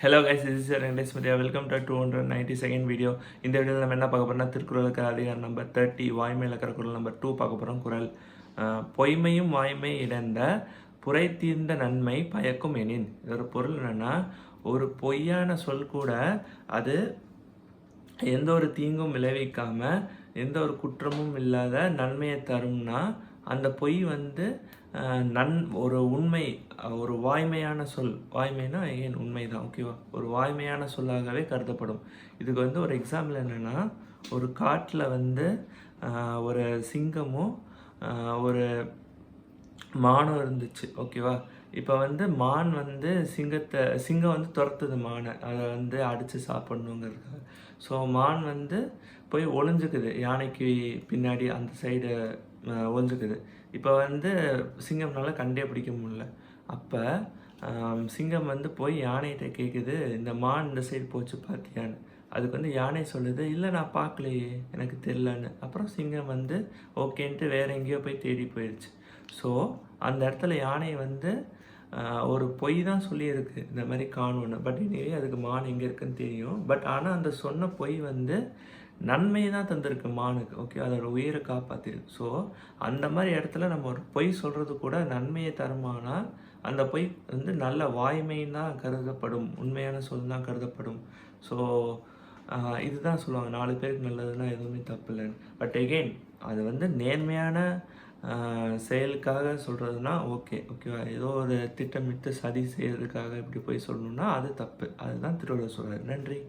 Hello guys, this is your English media. Welcome to 292nd video. இந்த வீடியோவில் நம்ம என்ன பார்க்க போறோம்னா, திருக்குறளுக்கு அதிகாரம் நம்பர் 30 வாய்மையில் இருக்கிற குறள் நம்பர் 2 பார்க்க போகிறோம். குறள் பொய்மையும் வாய்மை இழந்த புரை தீர்ந்த நன்மை பயக்கும் எனின். இதோட பொருள் என்னென்னா, ஒரு பொய்யான சொல் கூட அது எந்த ஒரு தீங்கும் விளைவிக்காமல் எந்த ஒரு குற்றமும் இல்லாத நன்மையை தரும்னா அந்த பொய் ஒரு உண்மை, ஒரு வாய்மையான சொல். வாய்மைனா ஏன் உண்மை தான், ஓகேவா? ஒரு வாய்மையான சொல்லாகவே கருதப்படும். இதுக்கு ஒரு எக்ஸாம்பிள் என்னென்னா, ஒரு காட்டில் ஒரு சிங்கமும் ஒரு மானும் இருந்துச்சு, ஓகேவா? இப்போ மான் சிங்கம் துரத்துது மானை, அதை அடித்து சாப்பிட்ணுங்கிறதுக்காக. ஸோ மான் போய் ஒளிஞ்சுக்குது, யானைக்கு பின்னாடி அந்த சைடு ஒளிஞ்சுக்குது. இப்போ சிங்கம்னால கண்டே பிடிக்க முடியல. அப்போ சிங்கம் போய் யானைகிட்ட கேட்குது, இந்த மான் இந்த சைடு போச்சு பார்த்தியான்னு. அதுக்கு யானை சொல்லுது, இல்லை நான் பார்க்கலையே, எனக்கு தெரிலன்னு. அப்புறம் சிங்கம் ஓகேன்ட்டு வேறு எங்கேயோ போய் தேடி போயிடுச்சு. ஸோ அந்த இடத்துல யானை ஒரு பொய் தான் சொல்லியிருக்கு, இந்த மாதிரி காணும்னு. பட் இனிவே அதுக்கு மான் எங்கே இருக்குன்னு தெரியும். பட் ஆனால் அந்த சொன்ன பொய் நன்மை தான் தந்திருக்கு மானுக்கு, ஓகே? அதோட உயிரை காப்பாற்றிருக்கு. ஸோ அந்த மாதிரி இடத்துல நம்ம ஒரு பொய் சொல்கிறது கூட நன்மையை தருமானா அந்த பொய் நல்ல வாய்மைன்னு தான் கருதப்படும், உண்மையான சொல் தான் கருதப்படும். ஸோ இதுதான் சொல்லுவாங்க, 4 பேருக்கு நல்லதுன்னா எதுவுமே தப்பு இல்லைன்னு. பட் எகெயின் அது நேர்மையான செயலுக்காக சொல்கிறதுனா ஓகேவா? ஏதோ ஒரு திட்டமிட்டு சதி செய்கிறதுக்காக இப்படி போய் சொல்லணுன்னா அது தப்பு. அதுதான் திருவள்ளுவர் சொல்கிறார். நன்றி.